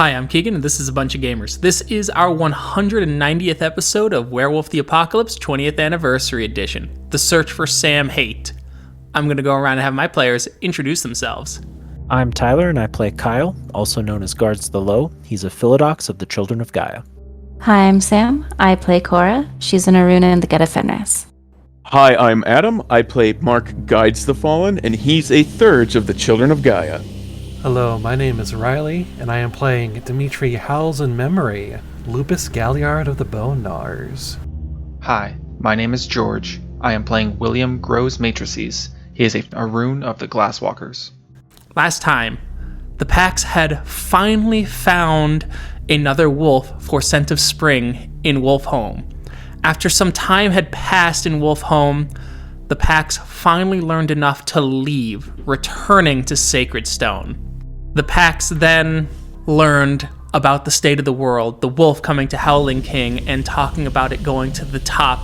Hi, I'm Keegan, and this is A Bunch of Gamers. This is our 190th episode of Werewolf the Apocalypse 20th Anniversary Edition, The Search for Sam Haight. I'm going to go around and have my players introduce themselves. I'm Tyler, and I play Kyle, also known as Guards the Low. He's a Philodox of the Children of Gaia. Hi, I'm Sam. I play Cora. She's an Aruna in the Geta Fenris. Hi, I'm Adam. I play Mark Guides the Fallen, and he's a Thurge of the Children of Gaia. Hello, my name is Riley, and I am playing Dimitri Howls-In-Memory, Lupus Galliard of the Bone Gnars. Hi, my name is George. I am playing William Grows-Matrices. He is a Arun of the Glasswalkers. Last time, the Pax had finally found another wolf for Scent of Spring in Wolfhome. After some time had passed in Wolfhome, the Pax finally learned enough to leave, returning to Sacred Stone. The Pax then learned about the state of the world, the wolf coming to Howling King and talking about it going to the top,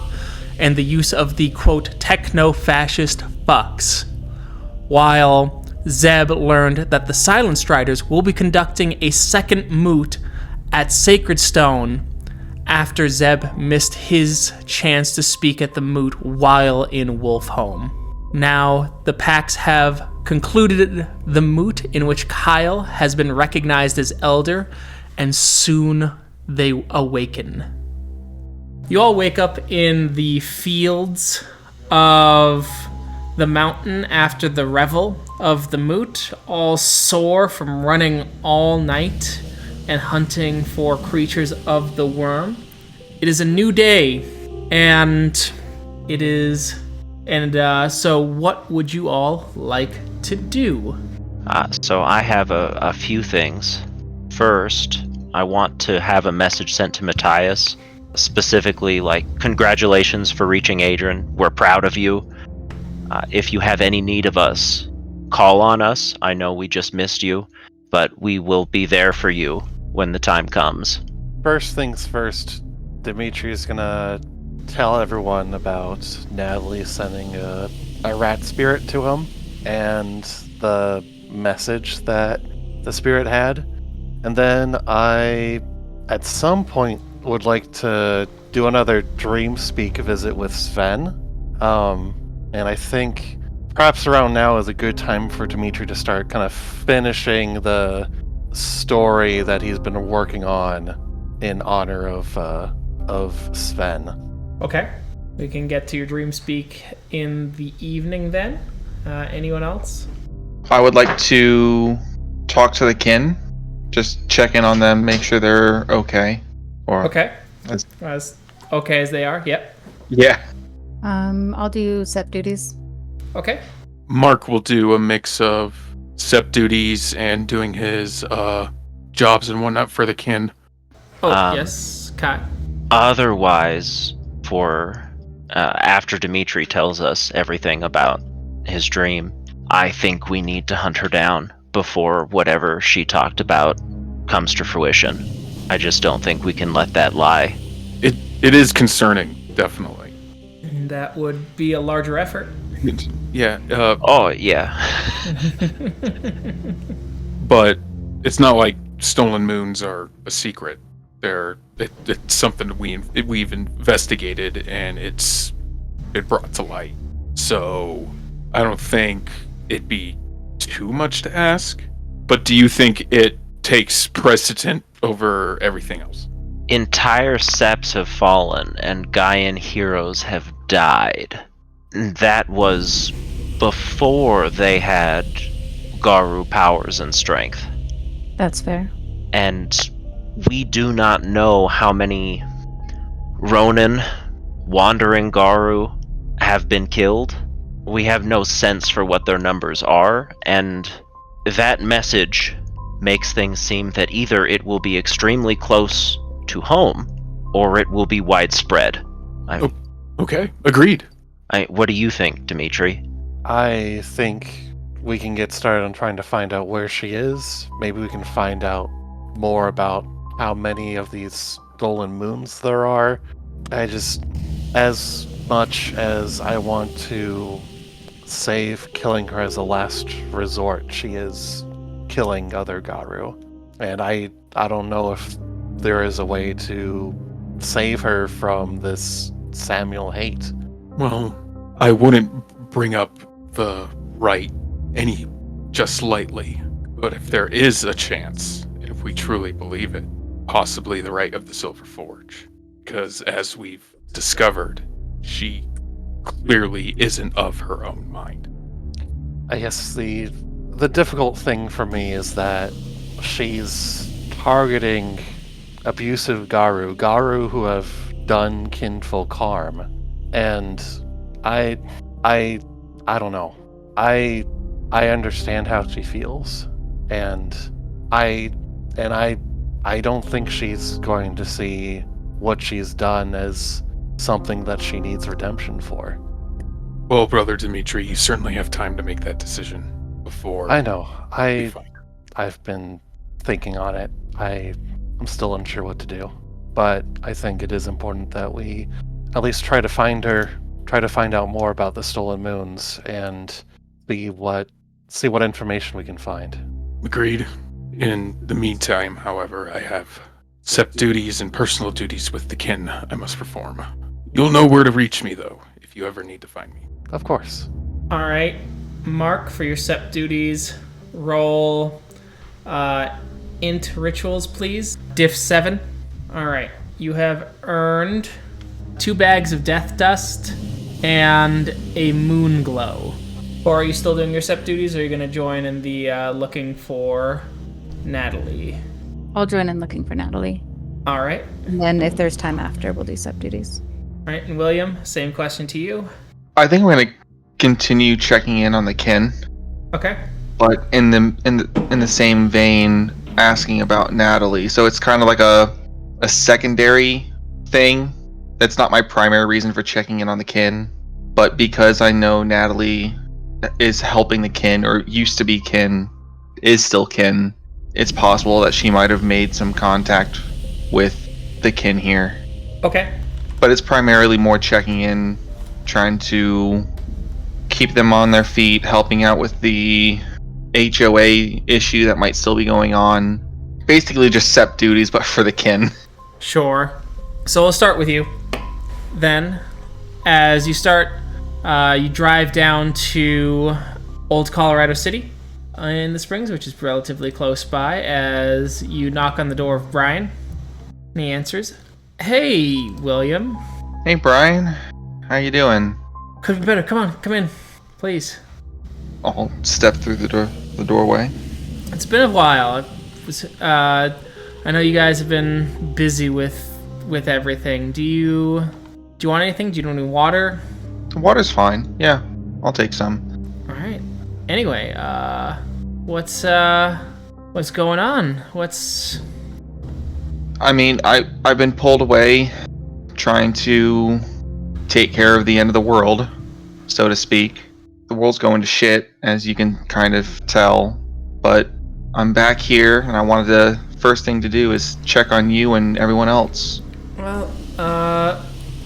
and the use of the, quote, techno-fascist fucks. While Zeb learned that the Silent Striders will be conducting a second moot at Sacred Stone after Zeb missed his chance to speak at the moot while in Wolfhome. Now, the Pax have concluded the moot in which Kyle has been recognized as Elder, and soon they awaken. You all wake up in the fields of the mountain after the revel of the moot, all sore from running all night and hunting for creatures of the worm. It is a new day, so what would you all like to do? So I have a few things. First, I want to have a message sent to Matthias, specifically like, congratulations for reaching Adrian. We're proud of you. If you have any need of us, call on us. I know we just missed you, but we will be there for you when the time comes. First things first, Dimitri is gonna tell everyone about Natalie sending a rat spirit to him and the message that the spirit had. And then I, at some point, would like to do another Dream Speak visit with Sven. And I think perhaps around now is a good time for Dimitri to start kind of finishing the story that he's been working on in honor of Sven. Okay. We can get to your Dream Speak in the evening then. Anyone else? I would like to talk to the kin, just check in on them, make sure they're okay. Okay. As okay as they are, yep. Yeah. I'll do SEP duties. Okay. Mark will do a mix of SEP duties and doing his jobs and whatnot for the kin. Oh, yes, Kai. Otherwise, for after Dimitri tells us everything about his dream, I think we need to hunt her down before whatever she talked about comes to fruition. I just don't think we can let that lie. It is concerning, definitely. That would be a larger effort. Yeah. Oh, yeah. But it's not like stolen moons are a secret. It's something that we've investigated, and it brought to light. So I don't think it'd be too much to ask. But do you think it takes precedent over everything else? Entire seps have fallen, and Gaian heroes have died. That was before they had Garou powers and strength. That's fair. And we do not know how many Ronin, wandering Garou, have been killed. We have no sense for what their numbers are, and that message makes things seem that either it will be extremely close to home, or it will be widespread. Okay, agreed. What do you think, Dimitri? I think we can get started on trying to find out where she is. Maybe we can find out more about how many of these stolen moons there are. As much as I want to save killing her as a last resort, she is killing other Garou. And I don't know if there is a way to save her from this Samuel Haight. Well, I wouldn't bring up the right any just lightly, but if there is a chance, if we truly believe it, possibly the right of the Silver Forge, because as we've discovered, she clearly isn't of her own mind. I guess the difficult thing for me is that she's targeting abusive Garou who have done kinfolk harm, and I don't know. I understand how she feels, and I don't think she's going to see what she's done as something that she needs redemption for. Well, Brother Dimitri, you certainly have time to make that decision before. I know. I've been thinking on it. I'm still unsure what to do, but I think it is important that we at least try to find her, try to find out more about the Stolen Moons, and see what information we can find. Agreed. In the meantime, however, I have sept duties and personal duties with the kin I must perform. You'll know where to reach me, though, if you ever need to find me. Of course. All right, Mark, for your sept duties, roll int rituals, please. Diff 7. All right, you have earned 2 bags of death dust and a moon glow. Or are you still doing your sept duties, or are you going to join in the looking for Natalie? I'll join in looking for Natalie. All right. And then if there's time after, we'll do sub duties. All right, and William, same question to you. I think I'm going to continue checking in on the kin, Okay. but in the same vein, asking about Natalie. So it's kind of like a secondary thing. That's not my primary reason for checking in on the kin, but because I know Natalie is helping the kin, or used to be kin, is still kin, it's possible that she might have made some contact with the kin here. Okay. But it's primarily more checking in, trying to keep them on their feet, helping out with the HOA issue that might still be going on. Basically just sept duties, but for the kin. Sure. So we'll start with you. Then, as you start, you drive down to Old Colorado City in the Springs, which is relatively close by, as you knock on the door of Brian. And he answers, "Hey, William." Hey Brian, how you doing? Could be better. Come on, come in, please. I'll step through the doorway. It's been a while. I know you guys have been busy with everything. Do you want anything? Do you want any water? The water's fine. Yeah, I'll take some. All right. Anyway, what's going on? I mean, I've been pulled away, trying to take care of the end of the world, so to speak. The world's going to shit, as you can kind of tell, but I'm back here, and I wanted to, first thing to do is check on you and everyone else. Well,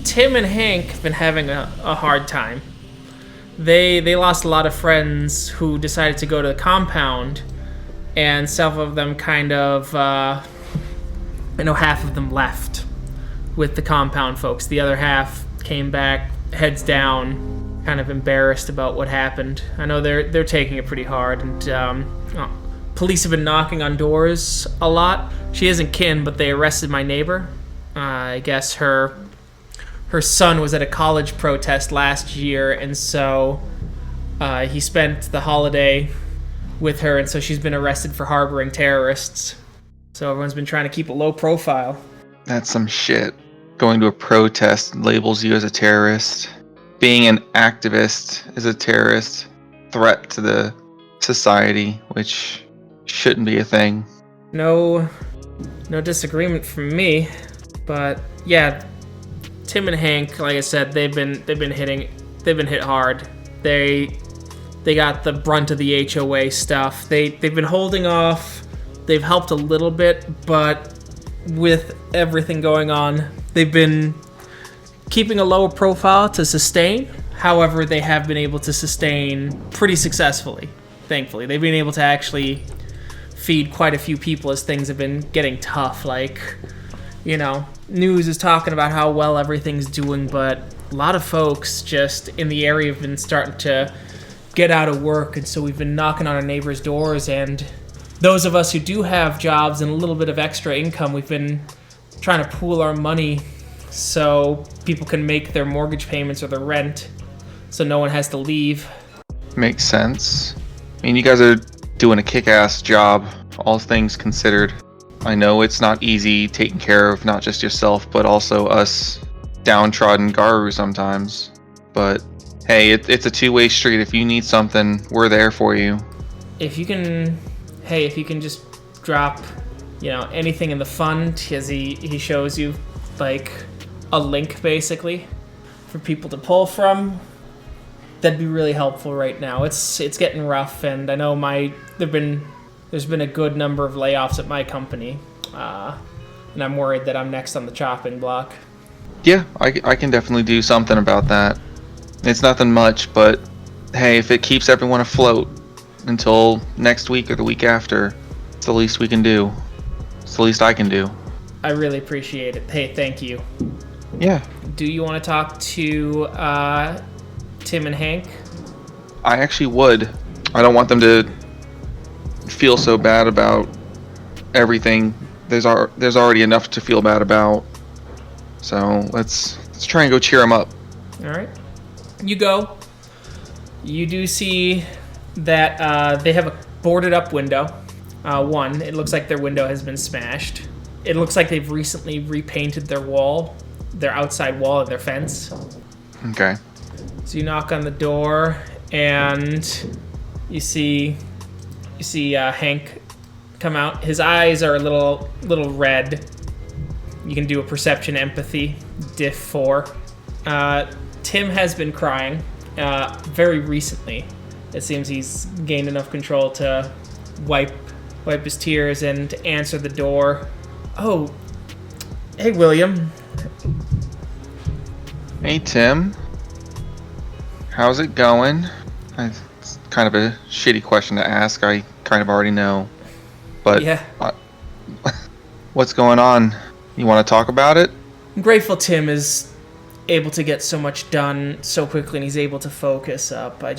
Tim and Hank have been having a hard time. They lost a lot of friends who decided to go to the compound, and some of them kind of, half of them left with the compound folks. The other half came back, heads down, kind of embarrassed about what happened. I know they're taking it pretty hard, and police have been knocking on doors a lot. She isn't kin, but they arrested my neighbor. I guess her son was at a college protest last year, and so he spent the holiday with her, and so she's been arrested for harboring terrorists. So everyone's been trying to keep a low profile. That's some shit. Going to a protest labels you as a terrorist. Being an activist is a terrorist threat to the society, which shouldn't be a thing. No disagreement from me, but yeah, Tim and Hank, like I said, they've been hit hard. They got the brunt of the HOA stuff. They've been holding off. They've helped a little bit, but with everything going on, they've been keeping a lower profile to sustain. However, they have been able to sustain pretty successfully, thankfully. They've been able to actually feed quite a few people as things have been getting tough. Like, news is talking about how well everything's doing, but a lot of folks just in the area have been starting to get out of work, and so we've been knocking on our neighbors' doors, and those of us who do have jobs and a little bit of extra income, we've been trying to pool our money so people can make their mortgage payments or their rent, so no one has to leave. Makes sense. I mean, you guys are doing a kick-ass job, all things considered. I know it's not easy taking care of not just yourself, but also us downtrodden Garou sometimes. But hey, it's a two-way street. If you need something, we're there for you. If you can just drop, anything in the fund, as he shows you, like, a link, basically, for people to pull from, that'd be really helpful right now. It's getting rough, and I know there's been a good number of layoffs at my company, and I'm worried that I'm next on the chopping block. Yeah, I can definitely do something about that. It's nothing much, but hey, if it keeps everyone afloat until next week or the week after, it's the least we can do. It's the least I can do. I really appreciate it. Hey, thank you. Yeah. Do you want to talk to Tim and Hank? I actually would. I don't want them to feel so bad about everything. There's already enough to feel bad about. So let's try and go cheer them up. All right. You go. You do see that they have a boarded up window. It looks like their window has been smashed. It looks like they've recently repainted their outside wall of their fence. Okay. So you knock on the door, and you see Hank come out. His eyes are a little red. You can do a perception empathy, diff 4. Tim has been crying very recently. It seems he's gained enough control to wipe his tears and answer the door. Oh, hey, William. Hey, Tim. How's it going? It's kind of a shitty question to ask. I kind of already know. But yeah. What's going on? You want to talk about it? I'm grateful Tim is able to get so much done so quickly, and he's able to focus up. I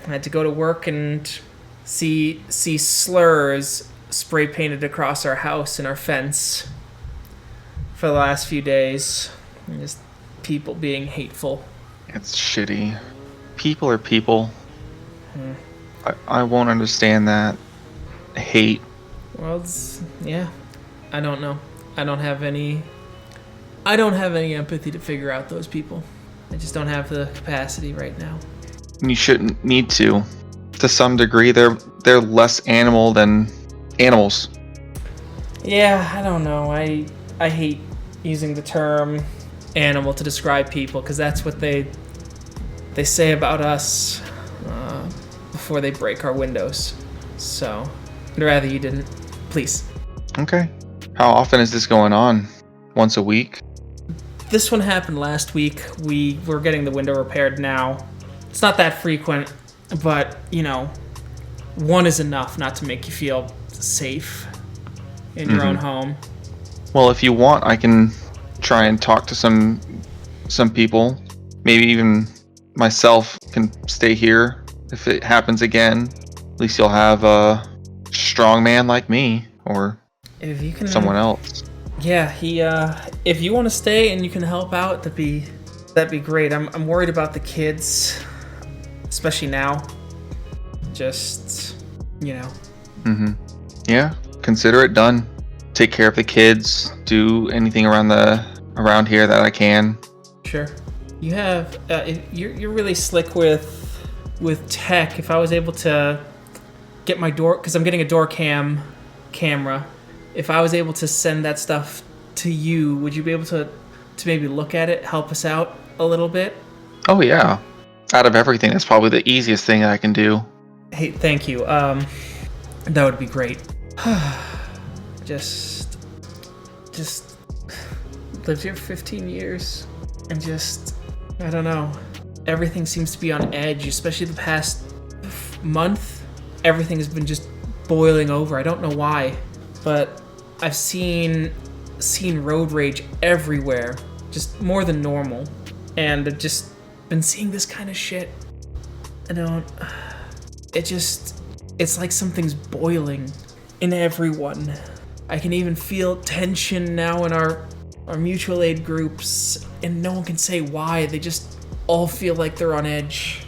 had to go to work and see slurs spray painted across our house and our fence for the last few days. And just people being hateful. It's shitty. People are people. I won't understand that. Hate. Well, yeah. I don't know. I don't have any empathy to figure out those people. I just don't have the capacity right now. You shouldn't need to. To some degree, they're less animal than animals. Yeah, I don't know. I hate using the term animal to describe people, because that's what they say about us before they break our windows. So, I'd rather you didn't. Please. Okay. How often is this going on? Once a week? This one happened last week. We're getting the window repaired now. It's not that frequent, but, one is enough not to make you feel safe in your own home. Well, if you want, I can try and talk to some people. Maybe even myself can stay here if it happens again. At least you'll have a strong man like me, or if you can, someone else. Yeah, if you want to stay and you can help out, that'd be great. I'm worried about the kids, especially now. Just, Yeah, consider it done. Take care of the kids. Do anything around here that I can. Sure. You have you're really slick with tech. If I was able to get my door, because I'm getting a door camera. If I was able to send that stuff to you, would you be able to maybe look at it, help us out a little bit? Oh yeah. Out of everything, that's probably the easiest thing I can do. Hey, thank you. That would be great. just lived here for 15 years, and I don't know. Everything seems to be on edge, especially the past month. Everything has been just boiling over. I don't know why, but I've seen road rage everywhere, just more than normal, and I've just been seeing this kind of shit. It's like something's boiling in everyone. I can even feel tension now in our mutual aid groups, and no one can say why. They just all feel like they're on edge.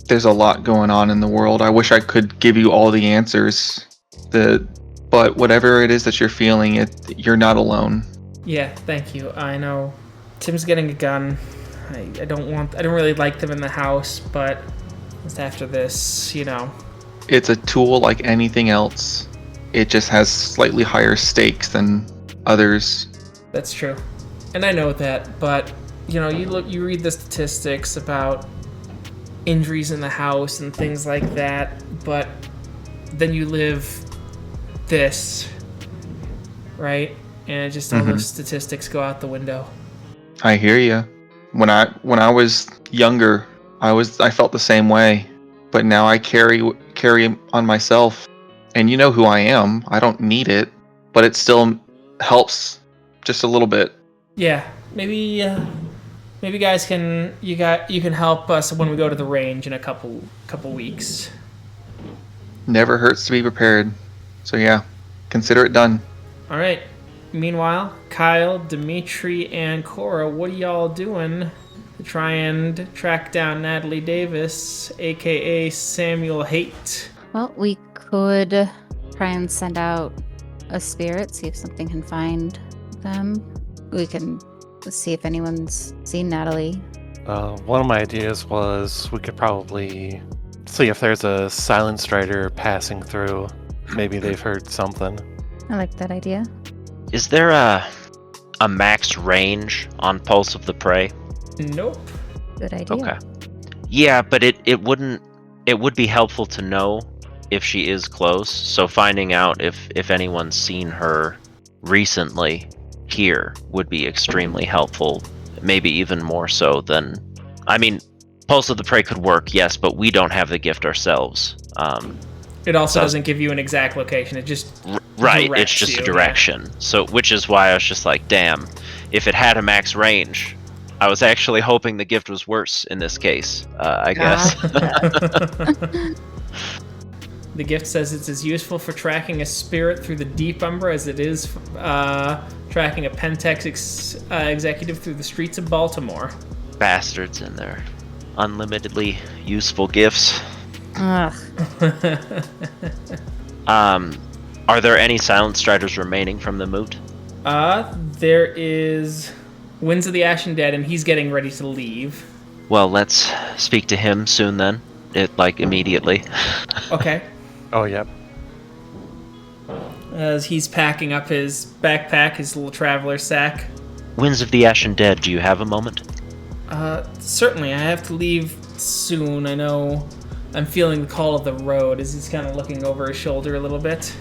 There's a lot going on in the world. I wish I could give you all the answers. But whatever it is that you're feeling, you're not alone. Yeah, thank you. I know. Tim's getting a gun. I don't really like them in the house, but just after this, It's a tool like anything else. It just has slightly higher stakes than others. That's true. And I know that, but you read the statistics about injuries in the house and things like that, but then you live this, right? And just all those statistics go out the window. I hear you. When I was younger, I felt the same way, but now I carry on myself, and you know who I am. I don't need it, but it still helps just a little bit. Yeah, maybe guys you can help us when we go to the range in a couple weeks. Never hurts to be prepared. So yeah, consider it done. All right. Meanwhile, Kyle, Dimitri, and Cora, what are y'all doing to try and track down Natalie Davis, aka Samuel Haight? Well, we could try and send out a spirit, see if something can find them. We can see if anyone's seen Natalie. One of my ideas was we could probably see if there's a silent strider passing through. Maybe they've heard something. I like that idea. Is there a max range on Pulse of the Prey? Nope. Good idea. Okay. Yeah, but it would be helpful to know if she is close. So finding out if anyone's seen her recently here would be extremely helpful. Maybe even more so than... I mean, Pulse of the Prey could work, yes, but we don't have the gift ourselves. It also doesn't give you an exact location. It just right. It's just a direction. Yeah. So, which is why I was just like, damn, if it had a max range, I was actually hoping the gift was worse in this case. I guess. The gift says it's as useful for tracking a spirit through the Deep Umbra as it is tracking a Pentex executive through the streets of Baltimore. Bastards and their unlimitedly useful gifts. Ugh. Are there any Silent Striders remaining from the moot? There is Winds of the Ashen Dead, and he's getting ready to leave. Well, let's speak to him soon then. Immediately. Okay. Oh, yep. As he's packing up his backpack, his little traveler sack. Winds of the Ashen Dead, do you have a moment? Certainly. I have to leave soon. I know I'm feeling the call of the road as he's kind of looking over his shoulder a little bit.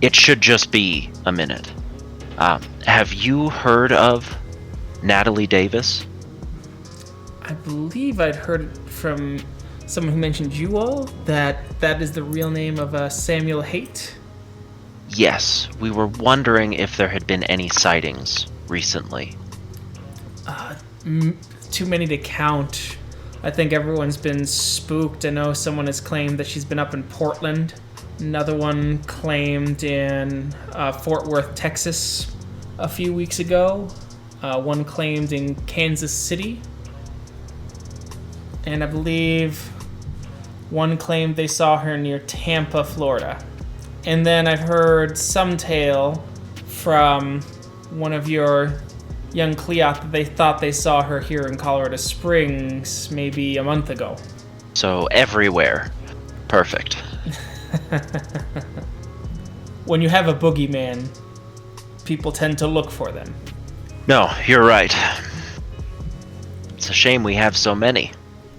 It should just be a minute. Have you heard of Natalie Davis? I believe I'd heard it from someone who mentioned you all, that is the real name of Samuel Haight. Yes, we were wondering if there had been any sightings recently. Too many to count. I think everyone's been spooked. I know someone has claimed that she's been up in Portland. Another one claimed in Fort Worth, Texas a few weeks ago. One claimed in Kansas City. And I believe one claimed they saw her near Tampa, Florida. And then I've heard some tale from one of your young Cleot that they thought they saw her here in Colorado Springs maybe a month ago. So everywhere. Perfect. When you have a boogeyman, people tend to look for them. No, you're right. It's a shame we have so many.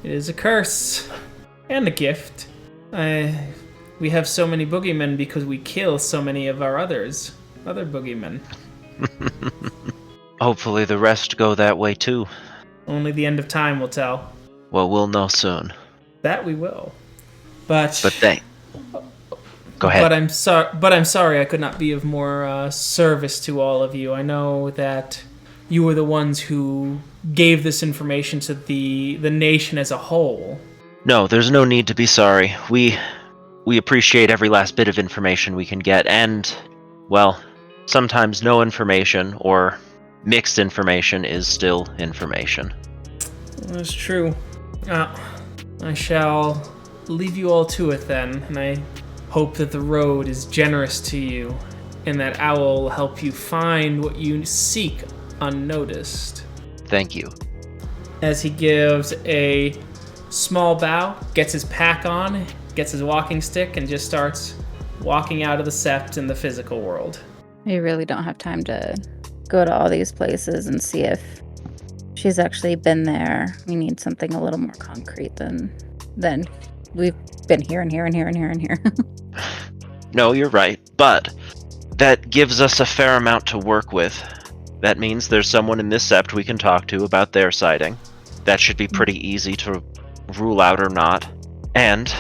It is a curse. And a gift. We have so many boogeymen because we kill so many of our other boogeymen. Hopefully the rest go that way too. Only the end of time will tell. Well, we'll know soon. That we will. But Go ahead. But I'm sorry I could not be of more service to all of you. I know that you were the ones who gave this information to the nation as a whole. No, there's no need to be sorry. We appreciate every last bit of information we can get, and, well, sometimes no information or mixed information is still information. That's true. I shall leave you all to it then, and I hope that the road is generous to you, and that Owl will help you find what you seek unnoticed. Thank you. As he gives a small bow, gets his pack on, gets his walking stick, and just starts walking out of the sept in the physical world. We really don't have time to go to all these places and see if she's actually been there. We need something a little more concrete than we've been here and here and here and here and here. No, you're right, but that gives us a fair amount to work with. That means there's someone in this sept we can talk to about their sighting. That should be pretty easy to rule out or not. And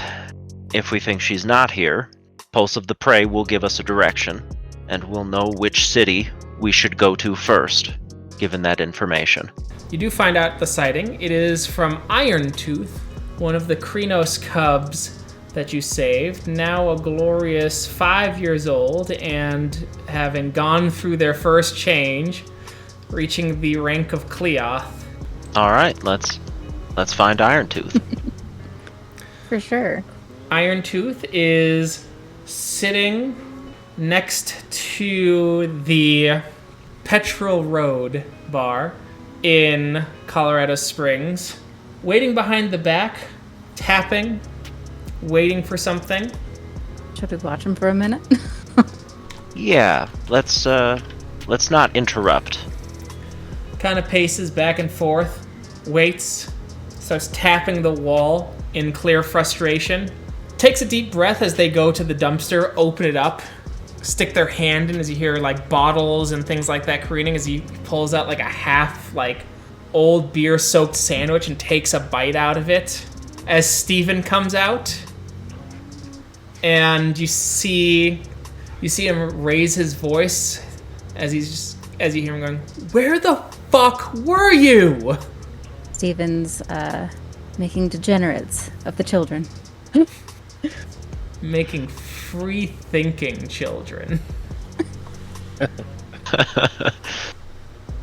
if we think she's not here, Pulse of the Prey will give us a direction, and we'll know which city we should go to first, given that information. You do find out the sighting. It is from Irontooth, one of the Krenos cubs that you saved, now a glorious 5 years old, and having gone through their first change, reaching the rank of Cleoth. All right, let's find Irontooth. For sure. Irontooth is sitting next to the Petrol Road bar in Colorado Springs, waiting behind the back, tapping, waiting for something. Should we watch him for a minute? Yeah, let's not interrupt. Kind of paces back and forth, waits, starts tapping the wall in clear frustration. Takes a deep breath as they go to the dumpster, open it up, stick their hand in as you hear like bottles and things like that careening as he pulls out like a half like old beer soaked sandwich and takes a bite out of it. As Steven comes out, and you see him raise his voice as you hear him going, "Where the fuck were you?" Steven's making degenerates of the children. Making free-thinking children.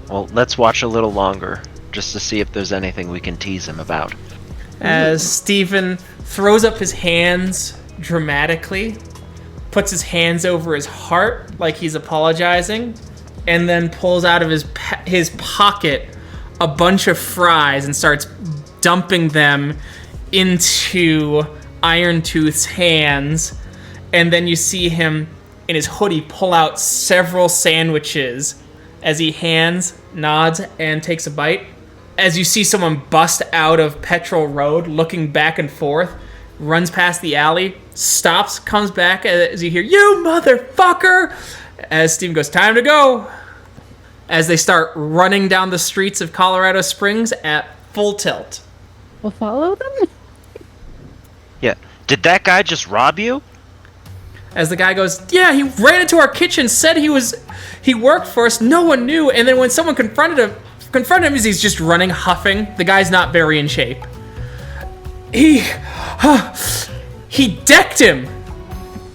Well, let's watch a little longer, just to see if there's anything we can tease him about. As Steven throws up his hands dramatically, puts his hands over his heart like he's apologizing, and then pulls out of his pocket a bunch of fries and starts dumping them into Irontooth's hands. And then you see him in his hoodie pull out several sandwiches as he nods, and takes a bite. As you see someone bust out of Petrol Road, looking back and forth, runs past the alley, stops, comes back as you hear, "You motherfucker!" As Steven goes, "Time to go!" As they start running down the streets of Colorado Springs at full tilt. We'll follow them? Yeah. Did that guy just rob you? As the guy goes, "Yeah, he ran into our kitchen, said he worked for us, no one knew, and then when someone confronted him as he's just running, huffing. The guy's not very in shape. He decked him.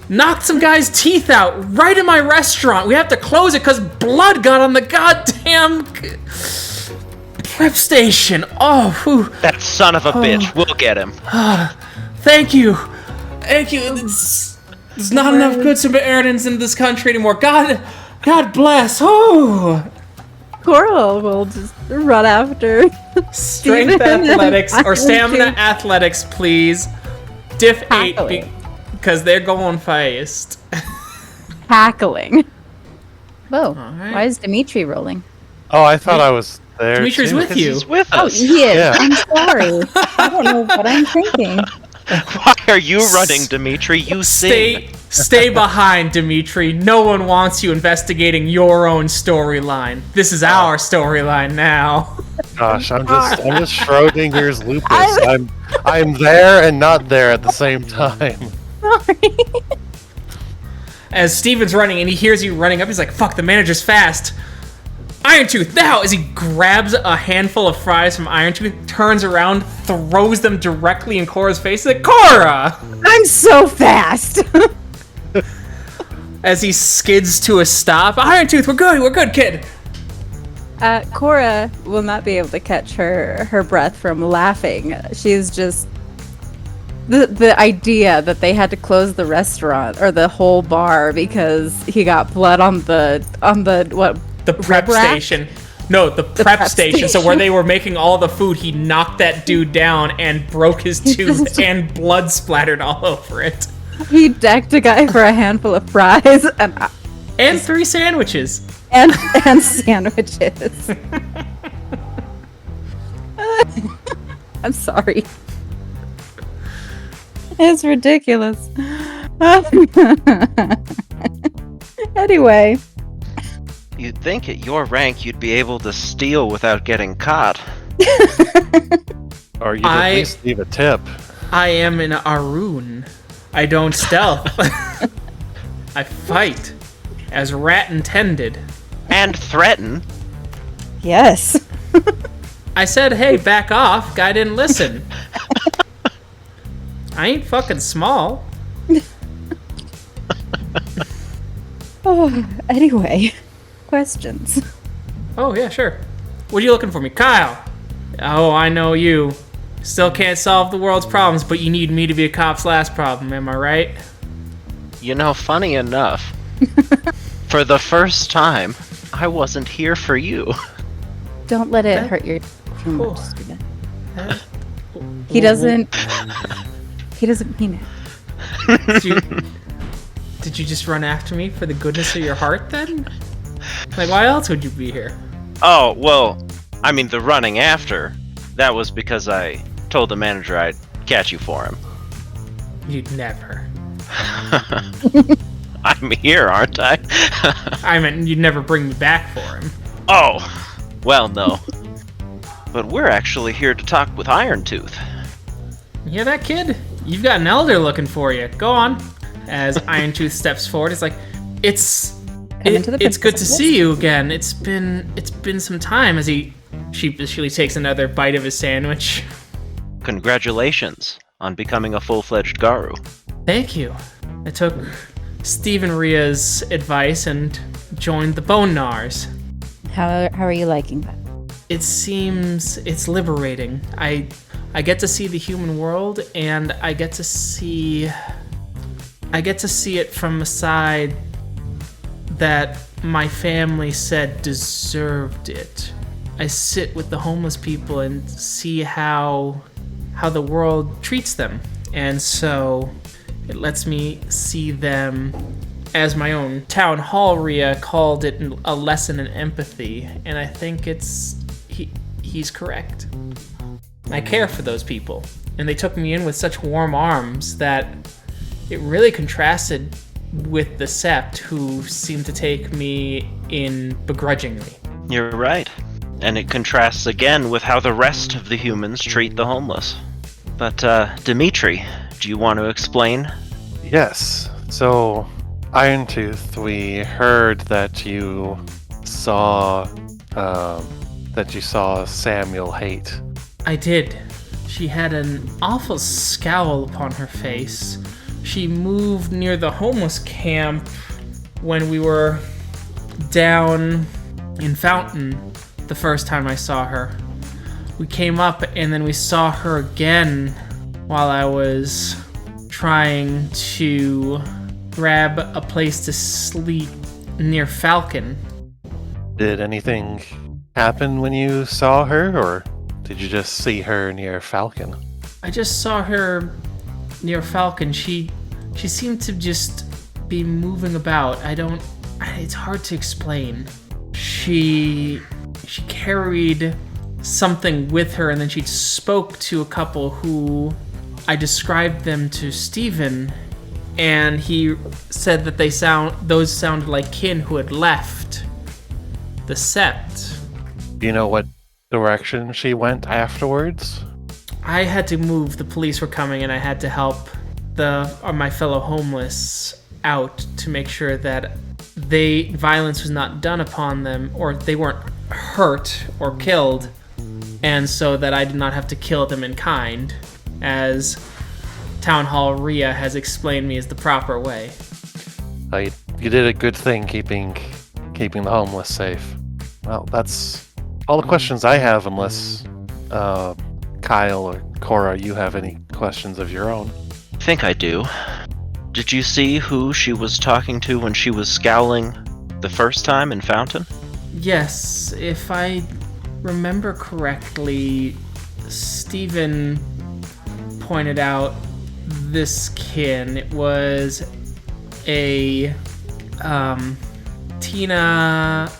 Knocked some guy's teeth out right in my restaurant. We have to close it because blood got on the goddamn prep station. Oh, whew. That son of a bitch. We'll get him. Thank you. There's not enough good Samaritans in this country anymore. God bless. Oh. Cora will just run after. Strength athletics or stamina athletics, please. Diff 8 because they're going fast. Tackling. Whoa. Right. Why is Dimitri rolling? Oh, I thought I was there. Dimitri's too. with you. He's with Oh, us. he is. Yeah. I'm sorry. I don't know what I'm thinking. Why are you running, Dimitri? You sing. Stay behind, Dimitri. No one wants you investigating your own storyline. This is our storyline now. Gosh, I'm just Schrodinger's lupus. I'm there and not there at the same time. Sorry. as Steven's running and he hears you running up, he's like, fuck, the manager's fast. Irontooth, now! As he grabs a handful of fries from Irontooth, turns around, throws them directly in Cora's face. He's like, Cora! I'm so fast! As he skids to a stop. Irontooth, we're good, kid! Cora will not be able to catch her breath from laughing. She's just... The idea that they had to close the restaurant, or the whole bar, because he got blood on the what... The prep station. No, the prep station. So where they were making all the food, he knocked that dude down and broke his tooth, and blood splattered all over it. He decked a guy for a handful of fries and 3 sandwiches. And sandwiches. I'm sorry. It's ridiculous. Anyway. You'd think at your rank you'd be able to steal without getting caught. Or you'd at least leave a tip. I am an Arun. I don't stealth. I fight, as rat intended. And threaten. Yes. I said, hey, back off. Guy didn't listen. I ain't fucking small. Oh, anyway. Questions. Oh, yeah, sure. What are you looking for me? Kyle! Oh, I know you. Still can't solve the world's problems, but you need me to be a cop's last problem, am I right? You know, funny enough, for the first time, I wasn't here for you. Don't let it hurt your feelings. He doesn't mean it. Did you just run after me for the goodness of your heart, then? Like, why else would you be here? Oh, well, I mean, the running after, that was because I told the manager I'd catch you for him. You'd never. I'm here, aren't I? I meant you'd never bring me back for him. Oh, well, no. But we're actually here to talk with Irontooth. You hear that, kid? You've got an elder looking for you. Go on. As Irontooth steps forward, it's like, it's good to see you again. It's been some time. As he sheepishly takes another bite of his sandwich. Congratulations on becoming a full-fledged Garou. Thank you. I took Stephen Ria's advice and joined the Bone Gnars. How are you liking that? It seems it's liberating. I get to see the human world, and I get to see it from a side that my family said deserved it. I sit with the homeless people and see how the world treats them. And so it lets me see them as my own. Town Hall Ria called it a lesson in empathy, and I think he's correct. I care for those people, and they took me in with such warm arms that it really contrasted with the Sept, who seemed to take me in begrudgingly. You're right. And it contrasts again with how the rest of the humans treat the homeless. But, Dimitri, do you want to explain? Yes. So, Irontooth, we heard that you saw Samuel Haight. I did. She had an awful scowl upon her face. She moved near the homeless camp when we were down in Fountain the first time I saw her. We came up and then we saw her again while I was trying to grab a place to sleep near Falcon. Did anything happen when you saw her, or did you just see her near Falcon? I just saw her near Falcon. She seemed to just be moving about. It's hard to explain. She carried something with her, and then she spoke to a couple who I described them to Steven, and he said that those sounded like kin who had left the Sept. Do you know what direction she went afterwards? I had to move. The police were coming, and I had to help my fellow homeless out to make sure that violence was not done upon them, or they weren't hurt or killed, and so that I did not have to kill them in kind, as Town Hall Rhea has explained me is the proper way. You did a good thing keeping the homeless safe. Well, that's all the questions I have, unless Kyle or Cora, you have any questions of your own. I think I do. Did you see who she was talking to when she was scowling the first time in Fountain? Yes, if I remember correctly, Stephen pointed out this kin. It was a Tina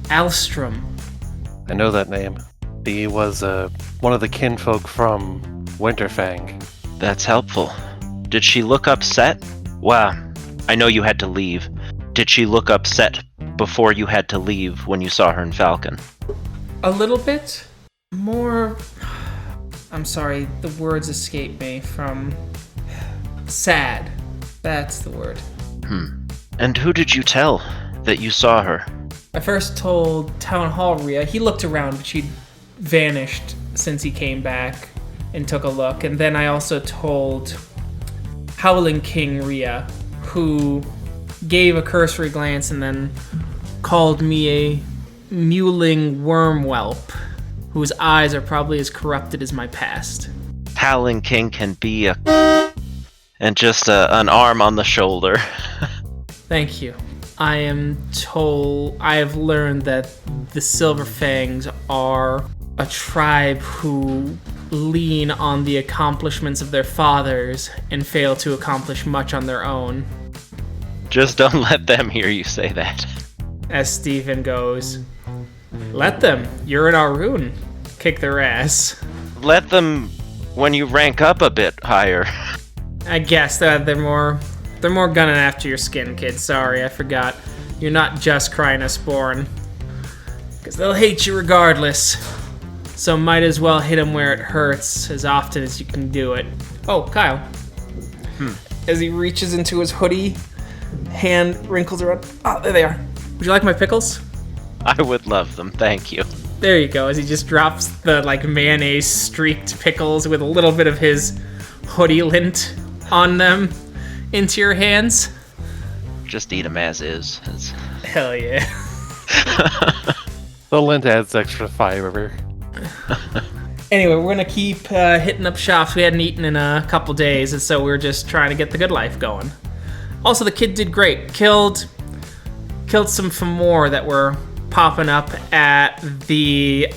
Alstrom. I know that name. He was one of the kinfolk from Winterfang. That's helpful. Did she look upset? Well, I know you had to leave. Did she look upset before you had to leave when you saw her in Falcon? A little bit more. I'm sorry, the words escape me from. Sad. That's the word. And who did you tell that you saw her? I first told Town Hall Rhea. He looked around, but she'd vanished since he came back and took a look. And then I also told Howling King Rhea, who gave a cursory glance and then called me a mewling worm whelp, whose eyes are probably as corrupted as my past. Howling King can be and just an arm on the shoulder. Thank you. I have learned that the Silver Fangs are a tribe who lean on the accomplishments of their fathers and fail to accomplish much on their own. Just don't let them hear you say that. As Stephen goes, let them. You're in our rune. Kick their ass. Let them when you rank up a bit higher. I guess that they're more gunning after your skin, kid. Sorry, I forgot. You're not just Crinus born. Because they'll hate you regardless. So might as well hit them where it hurts as often as you can do it. Oh, Kyle. As he reaches into his hoodie, hand wrinkles around. Oh, there they are. Would you like my pickles? I would love them, thank you. There you go, as he just drops the mayonnaise streaked pickles with a little bit of his hoodie lint on them into your hands. Just eat them as is. Hell yeah. The lint adds extra fiber. Anyway, we're gonna keep hitting up shops we hadn't eaten in a couple days, and so we're just trying to get the good life going. Also, the kid did great. Killed some Fomor that were popping up at the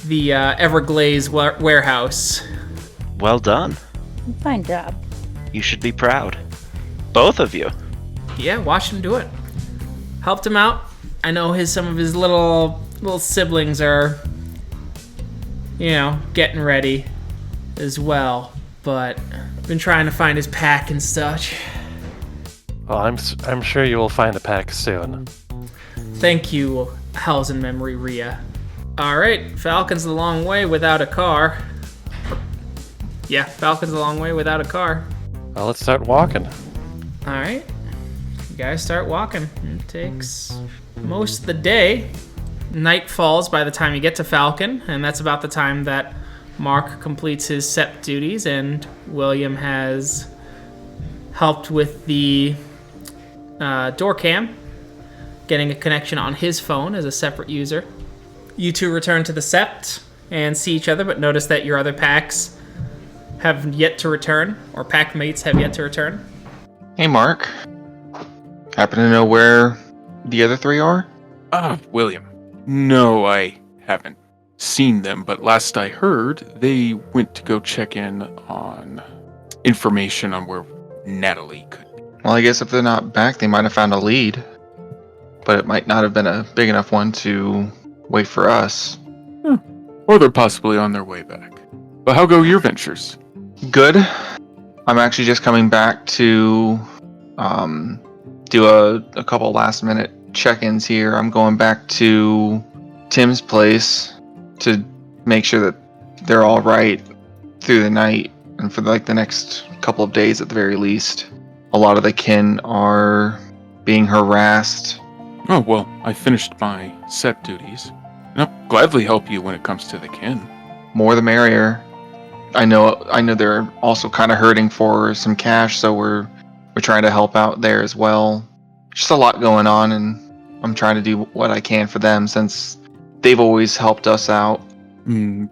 Everglades warehouse. Well done. Fine job. You should be proud. Both of you. Yeah, watch him do it. Helped him out. I know some of his little siblings are, getting ready as well. But been trying to find his pack and such. Well, I'm sure you will find a pack soon. Thank you, Howls-In-Memory Rhea. Alright, Falcon's a long way without a car. Yeah, Falcon's a long way without a car. Well, let's start walking. Alright, you guys start walking. It takes most of the day. Night falls by the time you get to Falcon, and that's about the time that Mark completes his SEP duties, and William has helped with the door cam, getting a connection on his phone as a separate user. You two return to the Sept and see each other, but notice that your other packs have yet to return, or pack mates have yet to return. Hey, Mark. Happen to know where the other three are? William. No, I haven't seen them, but last I heard, they went to go check in on information on where Natalie could be. Well, I guess if they're not back, they might have found a lead. But it might not have been a big enough one to wait for us. Or they're possibly on their way back. But how go your ventures? Good. I'm actually just coming back to do a couple last minute check-ins here. I'm going back to Tim's place to make sure that they're all right through the night and for the next couple of days at the very least. a lot of the kin are being harassed. Oh, well, I finished my set duties. And I'll gladly help you when it comes to the kin. More the merrier. I know they're also kind of hurting for some cash, so we're trying to help out there as well. Just a lot going on, and I'm trying to do what I can for them since they've always helped us out.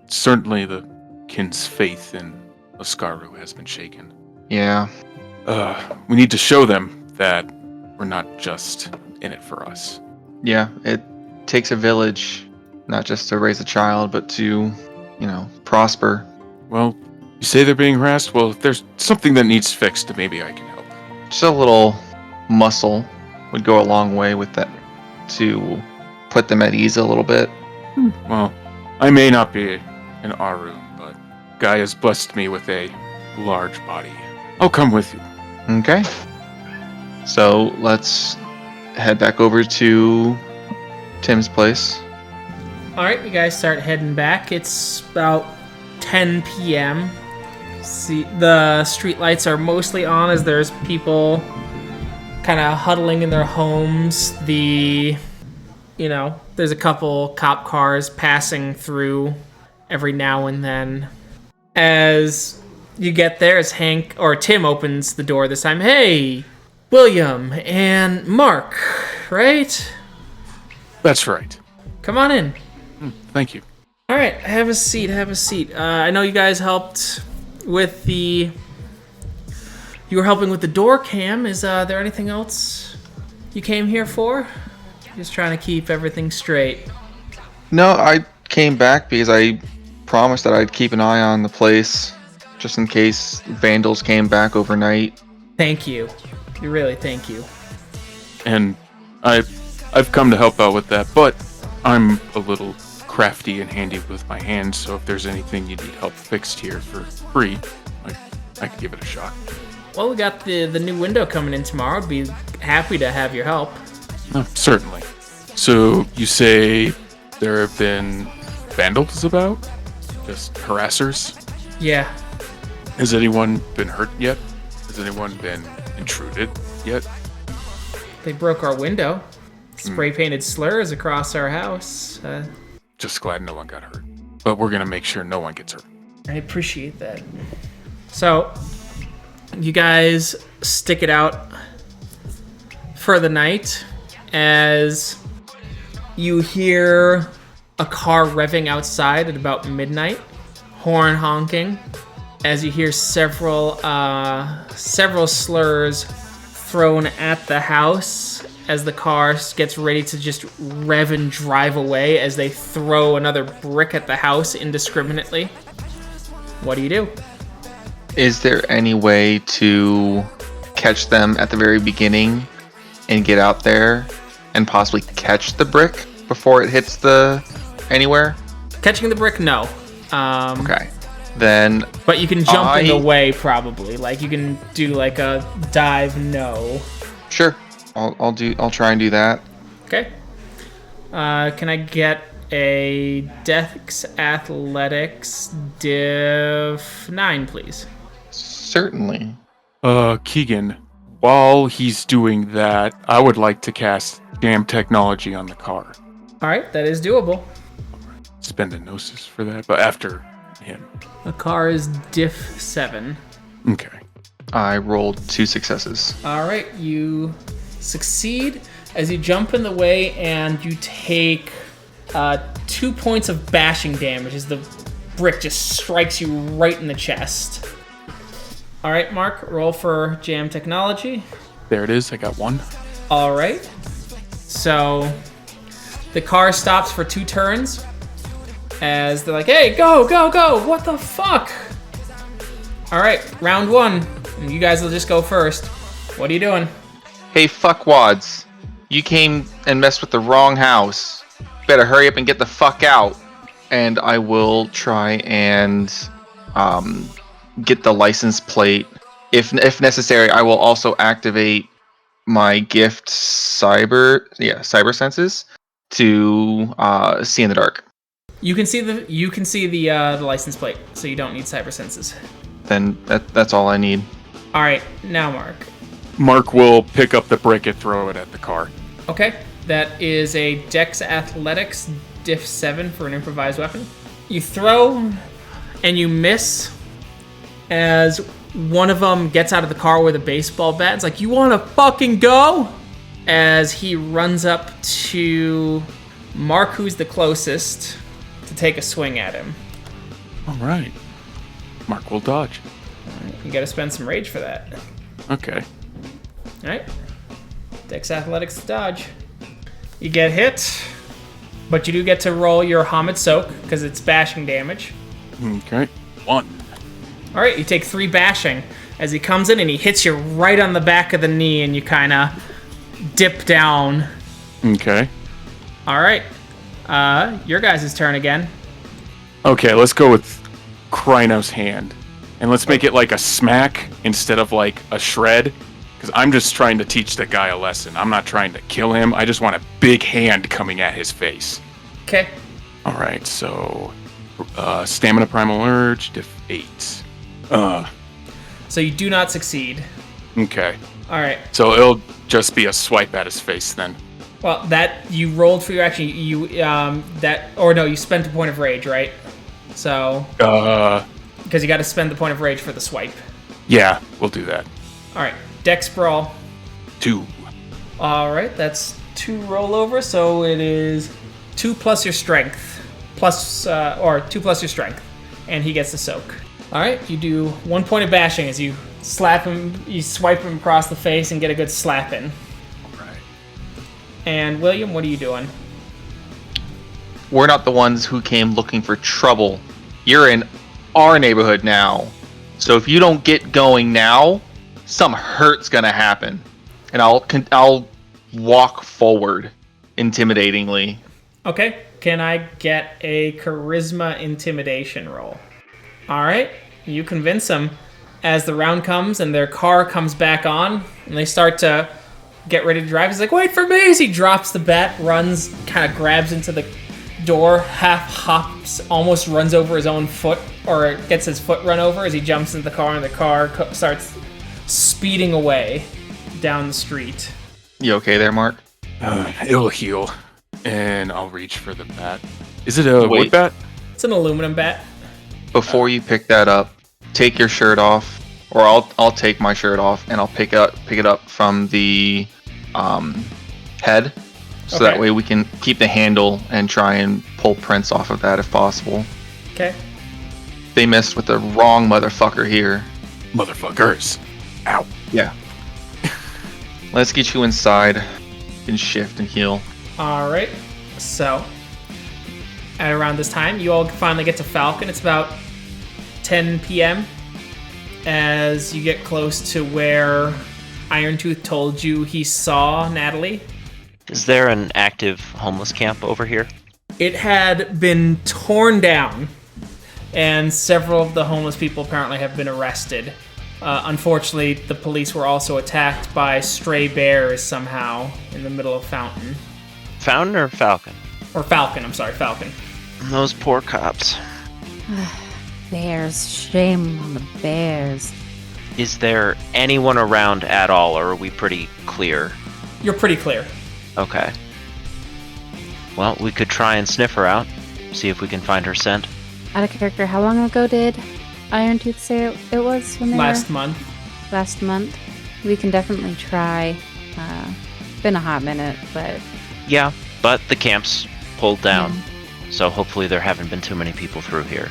Certainly the kin's faith in Garou has been shaken. Yeah. We need to show them that we're not just in it for us. Yeah, it takes a village, not just to raise a child, but to, prosper. Well, you say they're being harassed? Well, if there's something that needs fixed, maybe I can help. Just a little muscle would go a long way with that to put them at ease a little bit. Well, I may not be an Aru, but Guy has blessed me with a large body. I'll come with you. Okay. So let's head back over to Tim's place. All right, you guys start heading back. It's about 10 p.m. See, the streetlights are mostly on as there's people kind of huddling in their homes. There's a couple cop cars passing through every now and then. As you get there, as Tim opens the door this time. Hey, William and Mark, right? That's right. Come on in. Thank you. All right, have a seat. I know you guys helped with you were helping with the door cam. Is there anything else you came here for? Just trying to keep everything straight. No, I came back because I promised that I'd keep an eye on the place just in case vandals came back overnight. Thank you. Really, thank you. And I've come to help out with that, but I'm a little crafty and handy with my hands, so if there's anything you need help fixed here for free, I could give it a shot. Well, we got the new window coming in tomorrow. I'd be happy to have your help. Oh, certainly. So you say there have been vandals about? Just harassers? Yeah. Has anyone been hurt yet? Has anyone been intruded yet? They broke our window. Spray painted slurs across our house. Just glad no one got hurt. But we're gonna make sure no one gets hurt. I appreciate that. So, you guys stick it out for the night as you hear a car revving outside at about midnight, horn honking, as you hear several slurs thrown at the house as the car gets ready to just rev and drive away as they throw another brick at the house indiscriminately. What do you do? Is there any way to catch them at the very beginning and get out there and possibly catch the brick before it hits anywhere? Catching the brick, no. Okay. Then But you can jump in the way, probably. Like, you can do like a dive, no. Sure. I'll try and do that. Okay. Can I get a Dex Athletics Div 9, please? Certainly. Keegan, while he's doing that, I would like to cast Jam Technology on the car. Alright, that is doable. Spend a Gnosis for that, but after him. The car is Diff 7. Okay. I rolled 2 successes. Alright, you succeed as you jump in the way and you take 2 points of bashing damage as the brick just strikes you right in the chest. Alright, Mark, roll for Jam Technology. There it is, I got 1. Alright. So, the car stops for 2 turns as they're like, hey, go, go, go, what the fuck? Alright, round 1. And you guys will just go first. What are you doing? Hey, fuckwads. You came and messed with the wrong house. Better hurry up and get the fuck out. And I will try and get the license plate. If necessary, I will also activate my gift cyber senses to see in the dark. You can see the license plate, so you don't need cyber senses. Then that's all I need. All right, now Mark, Mark will pick up the brick and throw it at the car. Okay, that is a Dex Athletics Diff 7 for an improvised weapon. You throw and you miss as one of them gets out of the car with a baseball bat. It's like, you want to fucking go? As he runs up to Mark, who's the closest, to take a swing at him. All right. Mark will dodge. You got to spend some rage for that. Okay. All right. Dex Athletics to dodge. You get hit, but you do get to roll your Hamid Soak because it's bashing damage. Okay. 1. All right, you take 3 bashing as he comes in and he hits you right on the back of the knee and you kind of dip down. Okay. All right. Your guys' turn again. Okay, let's go with Krynos' hand. And let's make it like a smack instead of like a shred. Because I'm just trying to teach the guy a lesson. I'm not trying to kill him. I just want a big hand coming at his face. Okay. All right, so Stamina Primal Urge, Diff 8. So you do not succeed. Okay. All right. So it'll just be a swipe at his face then. Well, that you rolled for your action. You spent a point of rage, right? So because you got to spend the point of rage for the swipe. Yeah, we'll do that. All right. Dex Brawl. 2. All right, that's 2 rollover, so it is 2 plus your strength, or 2 plus your strength, and he gets the soak. All right, you do 1 point of bashing as you slap him, you swipe him across the face and get a good slap in. All right. And William, what are you doing? We're not the ones who came looking for trouble. You're in our neighborhood now. So if you don't get going now, some hurt's gonna happen. And I'll walk forward intimidatingly. Okay, can I get a charisma intimidation roll? All right, you convince them as the round comes and their car comes back on and they start to get ready to drive. He's like, wait for me, as he drops the bat, runs, kind of grabs into the door, half hops, almost runs over his own foot, or gets his foot run over as he jumps into the car and the car starts speeding away down the street. You okay there, Mark? It'll heal. And I'll reach for the bat. Is it a wood bat? It's an aluminum bat. Before you pick that up, take your shirt off, or I'll take my shirt off and I'll pick it up from the head, so Okay. that way we can keep the handle and try and pull prints off of that if possible. Okay. They messed with the wrong motherfucker here. Motherfuckers. Ow. Yeah. Let's get you inside and shift and heal. All right. So, at around this time, you all finally get to Falcon. It's about 10 p.m. as you get close to where Irontooth told you he saw Natalie. Is there an active homeless camp over here? It had been torn down, and several of the homeless people apparently have been arrested. Unfortunately, the police were also attacked by stray bears somehow in the middle of Fountain. Fountain or Falcon? Or Falcon, I'm sorry, Falcon. Those poor cops. Bears. Shame on the bears. Is there anyone around at all, or are we pretty clear? You're pretty clear. Okay. Well, we could try and sniff her out, see if we can find her scent. Out of character, how long ago did Irontooth say it was when they Last were? month. Last month. We can definitely try. Been a hot minute, but Yeah, but the camp's pulled down, so hopefully there haven't been too many people through here.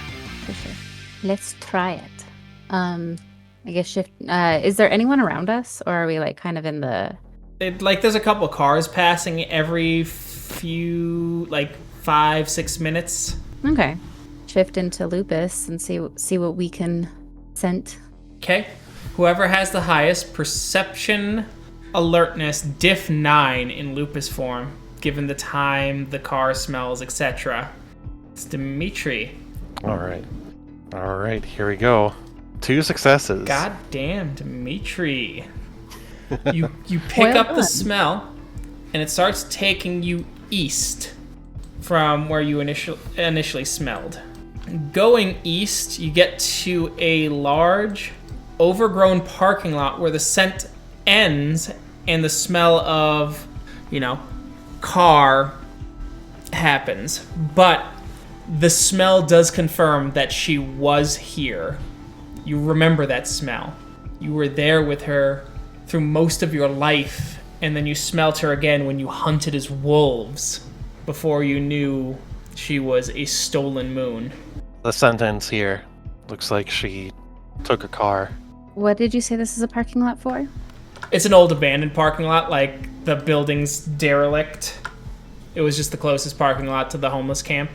for sure. Let's try it. I guess shift. Is there anyone around us, or are we like kind of in the? There's a couple cars passing every few, 5-6 minutes. Okay. Shift into Lupus and see what we can scent. Okay. Whoever has the highest perception, alertness, diff 9 in Lupus form, given the time, the car smells, etc. It's Dimitri. All right, here we go. 2 successes. God damn, Dimitri. You pick up the smell, and it starts taking you east from where you initially smelled. Going east, you get to a large, overgrown parking lot where the scent ends and the smell of, car happens. But the smell does confirm that she was here. You remember that smell. You were there with her through most of your life, and then you smelt her again when you hunted as wolves before you knew she was a stolen moon. The sentence here looks like she took a car. What did you say this is a parking lot for? It's an old abandoned parking lot, like the building's derelict. It was just the closest parking lot to the homeless camp.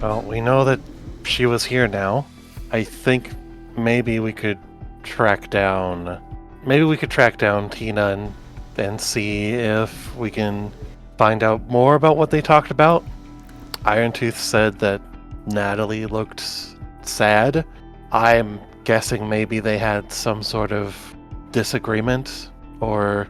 Well, we know that she was here now. I think maybe we could track down Tina and see if we can find out more about what they talked about. Irontooth said that Natalie looked sad. I'm guessing maybe they had some sort of disagreement or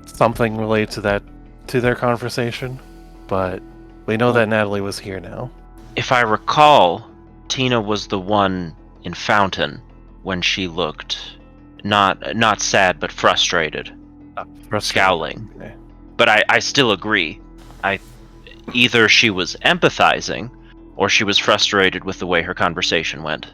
something related to their conversation. But we know that Natalie was here now. If I recall, Tina was the one in Fountain when she looked not sad but frustrated, scowling. Okay. But I still agree. Either she was empathizing or she was frustrated with the way her conversation went.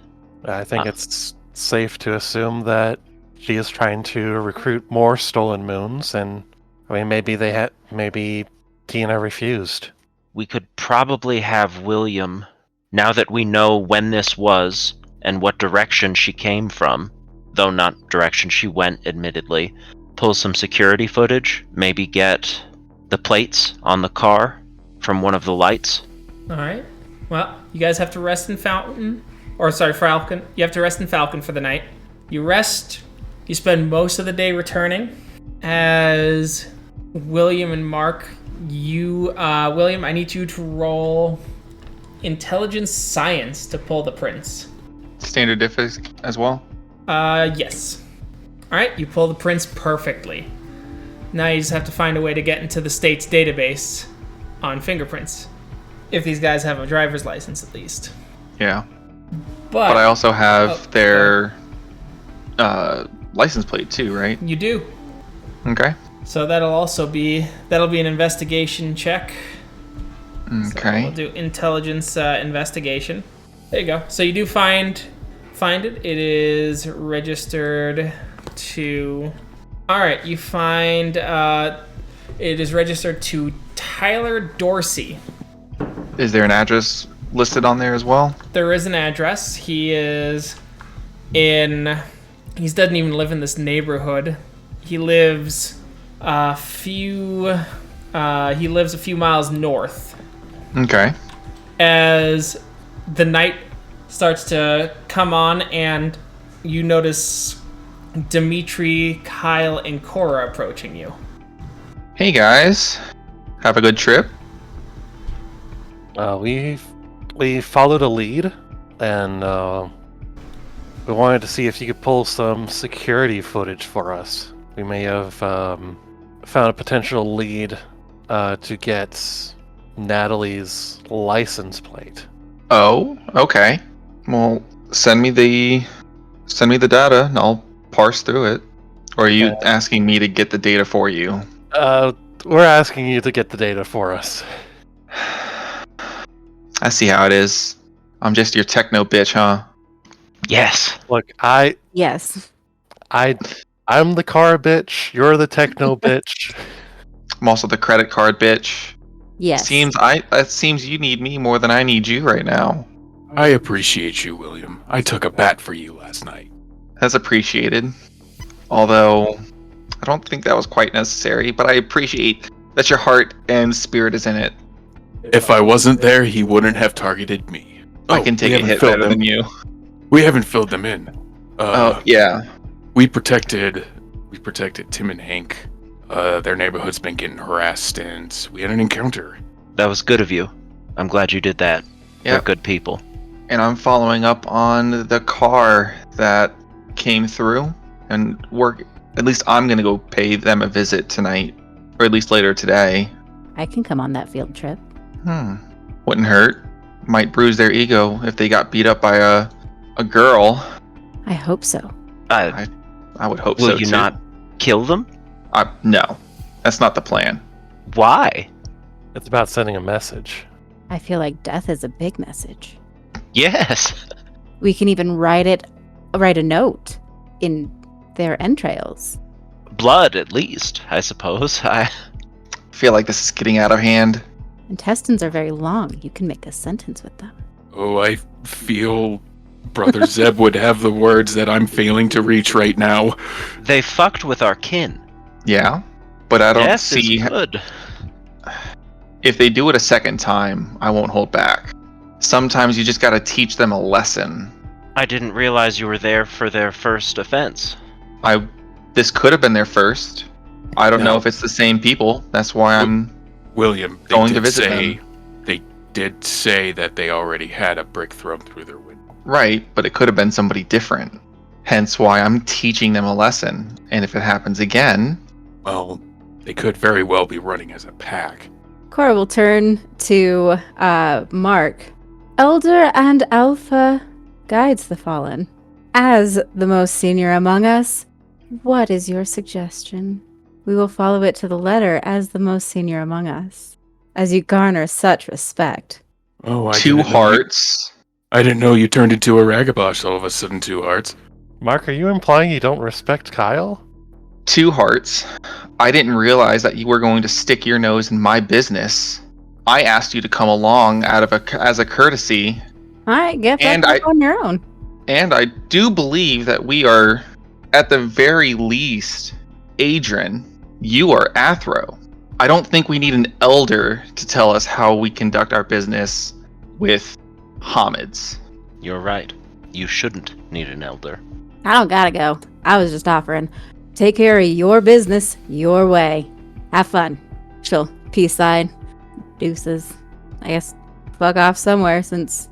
I think it's safe to assume that she is trying to recruit more stolen moons, and maybe Tina refused. We could probably have William, now that we know when this was and what direction she came from, though not direction she went, admittedly, pull some security footage, maybe get the plates on the car from one of the lights. All right. Well, you guys have to rest in Falcon. You have to rest in Falcon for the night. You rest. You spend most of the day returning. As William and Mark, William, I need you to roll intelligence science to pull the prints. Standard diff as well? Yes. All right, you pull the prints perfectly. Now you just have to find a way to get into the state's database on fingerprints. If these guys have a driver's license, at least. Yeah. But I also have their license plate too, right? You do. Okay. So that'll be an investigation check. Okay. So we'll do intelligence investigation. There you go. So you do find it. It is registered to. All right. You find it is registered to Tyler Dorsey. Is there an address listed on there as well? There is an address. He doesn't even live in this neighborhood. He lives a few miles north. Okay. As the night starts to come on and you notice Dimitri, Kyle, and Cora approaching you. Hey guys. Have a good trip. We followed a lead, and we wanted to see if you could pull some security footage for us. We may have found a potential lead to get Natalie's license plate. Oh, okay. Well, send me the data, and I'll parse through it. Or are you asking me to get the data for you? We're asking you to get the data for us. I see how it is. I'm just your techno bitch, huh? Yes. Look, Yes. I'm the car bitch. You're the techno bitch. I'm also the credit card bitch. Yes. It seems you need me more than I need you right now. I appreciate you, William. I took a bat for you last night. That's appreciated. Although, I don't think that was quite necessary, but I appreciate that your heart and spirit is in it. If I wasn't there, he wouldn't have targeted me. I can take a hit better than you. We haven't filled them in. Yeah. We protected Tim and Hank. Their neighborhood's been getting harassed, and we had an encounter. That was good of you. I'm glad you did that. They're Yep. good people. And I'm following up on the car that came through, and at least I'm gonna go pay them a visit tonight, or at least later today. I can come on that field trip. Wouldn't hurt. Might bruise their ego if they got beat up by a girl. I hope so. I would hope so Will you too. not Kill them? No, that's not the plan. Why? It's about sending a message. I feel like death is a big message. Yes. We can even write a note in their entrails. Blood, at least, I suppose. I feel like this is getting out of hand. Intestines are very long. You can make a sentence with them. Oh, I feel Brother Zeb would have the words that I'm failing to reach right now. They fucked with our kin. Yeah, but I don't Death see... is good. If they do it a second time, I won't hold back. Sometimes you just gotta teach them a lesson. I didn't realize you were there for their first offense. This could have been their first. I don't No. know if it's the same people. That's why I'm William, they going to did visit say them. they did say that they already had a brick thrown through their window. Right, but it could have been somebody different. Hence why I'm teaching them a lesson. And if it happens again... Well, they could very well be running as a pack. Cora will turn to Mark. Elder and Alpha guides the fallen. As the most senior among us, what is your suggestion? We will follow it to the letter as the most senior among us, as you garner such respect. Oh, Two-Hearts. I didn't know you turned into a Ragabosh all of a sudden, Two-Hearts. Mark, are you implying you don't respect Kyle? Two-Hearts. I didn't realize that you were going to stick your nose in my business. I asked you to come along as a courtesy. All right, get And back on your own. And I do believe that we are, at the very least, Adrian, you are Athro. I don't think we need an elder to tell us how we conduct our business with Hamids. You're right. You shouldn't need an elder. I don't gotta go. I was just offering. Take care of your business your way. Have fun. She'll peace sign. Deuces. I guess fuck off somewhere since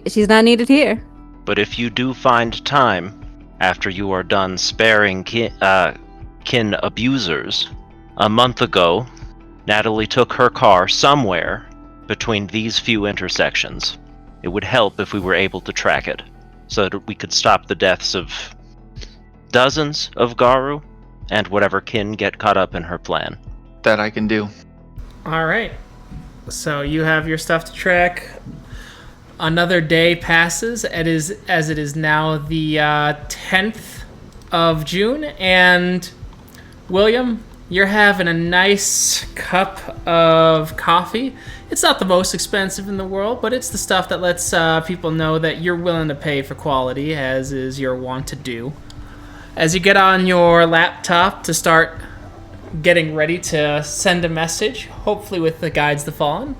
she's not needed here. But if you do find time, after you are done sparing kin abusers, a month ago, Natalie took her car somewhere between these few intersections. It would help if we were able to track it, so that we could stop the deaths of dozens of Garou and whatever kin get caught up in her plan. That I can do. All right. So you have your stuff to track. Another day passes, as it is now the 10th of June, and William, you're having a nice cup of coffee. It's not the most expensive in the world, but it's the stuff that lets people know that you're willing to pay for quality, as is your wont to do. As you get on your laptop to start getting ready to send a message, hopefully with the Guides the Fallen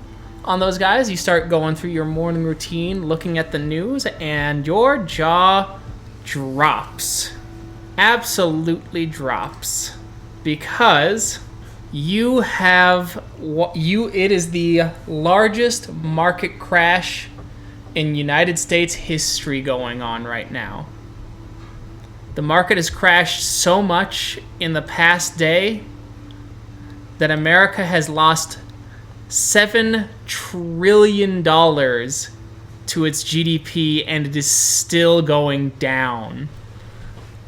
on those guys, you start going through your morning routine, looking at the news, and your jaw drops. Absolutely drops. Because it is the largest market crash in United States history going on right now. The market has crashed so much in the past day that America has lost $7 trillion to its GDP, and it is still going down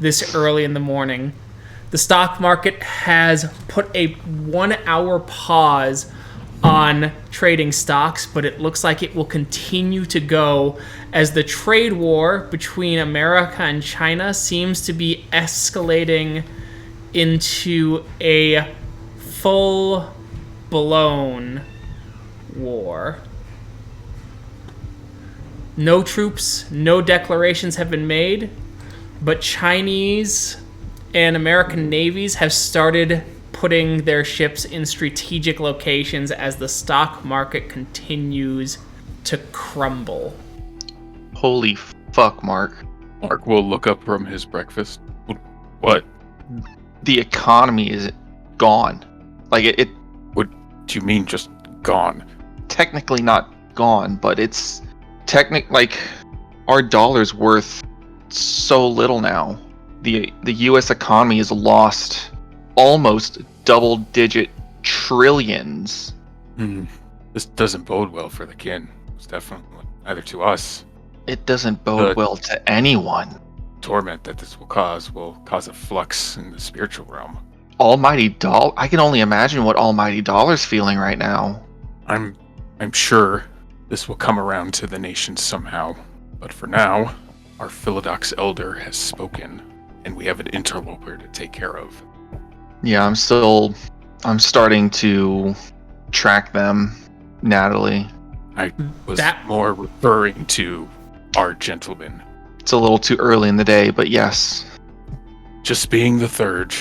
this early in the morning. The stock market has put a 1-hour pause on trading stocks, but it looks like it will continue to go as the trade war between America and China seems to be escalating into a full-blown war. No troops, no declarations have been made, but Chinese and American navies have started putting their ships in strategic locations as the stock market continues to crumble. Holy fuck, Mark. Mark will look up from his breakfast. What? The economy is gone. Like, it What do you mean just gone? technically not gone, but it's like our dollar's worth so little now. The US economy has lost almost double-digit trillions. This doesn't bode well for the kin. It's definitely either to us. It doesn't bode well to anyone. torment that this will cause a flux in the spiritual realm. Almighty Doll. I can only imagine what Almighty Dollar's feeling right now. I'm sure this will come around to the nation somehow. But for now, our Philodox elder has spoken, and we have an interloper to take care of. Yeah, I'm starting to track them, Natalie. I was more referring to our gentleman. It's a little too early in the day, but yes. Just being the third,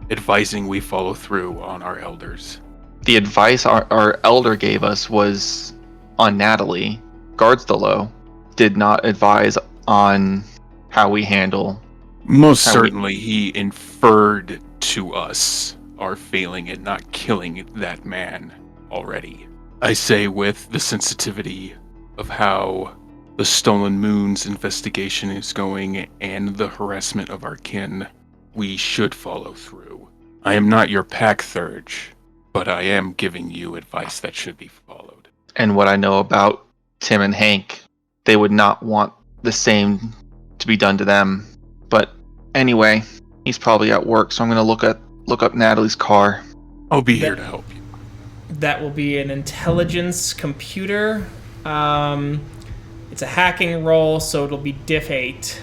advising we follow through on our elders. The advice our elder gave us was on Natalie. Guards the Low did not advise on how we handle. Most certainly, he inferred to us our failing at not killing that man already. I say with the sensitivity of how the Stolen Moon's investigation is going and the harassment of our kin, we should follow through. I am not your pack thurge, but I am giving you advice that should be followed. And what I know about Tim and Hank, they would not want the same to be done to them. But anyway, he's probably at work, so I'm going to look up Natalie's car. I'll be here to help you. That will be an intelligence computer. It's a hacking roll, so it'll be diff 8.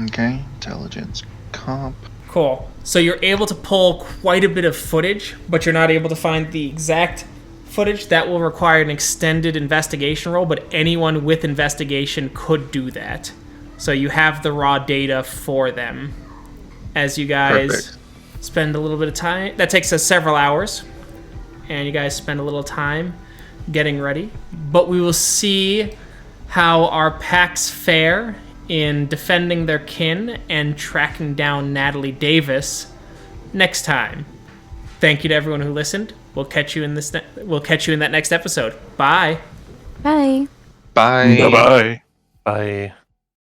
Okay, intelligence comp. Cool. So you're able to pull quite a bit of footage, but you're not able to find the exact footage. That will require an extended investigation roll, but anyone with investigation could do that. So you have the raw data for them. As you guys spend a little bit of time, that takes us several hours, and you guys spend a little time getting ready. But we will see how our packs fare in defending their kin and tracking down Natalie Davis next time. Thank you to everyone who listened. We'll catch you in that next episode. Bye. Bye. Bye. Bye-bye. Bye.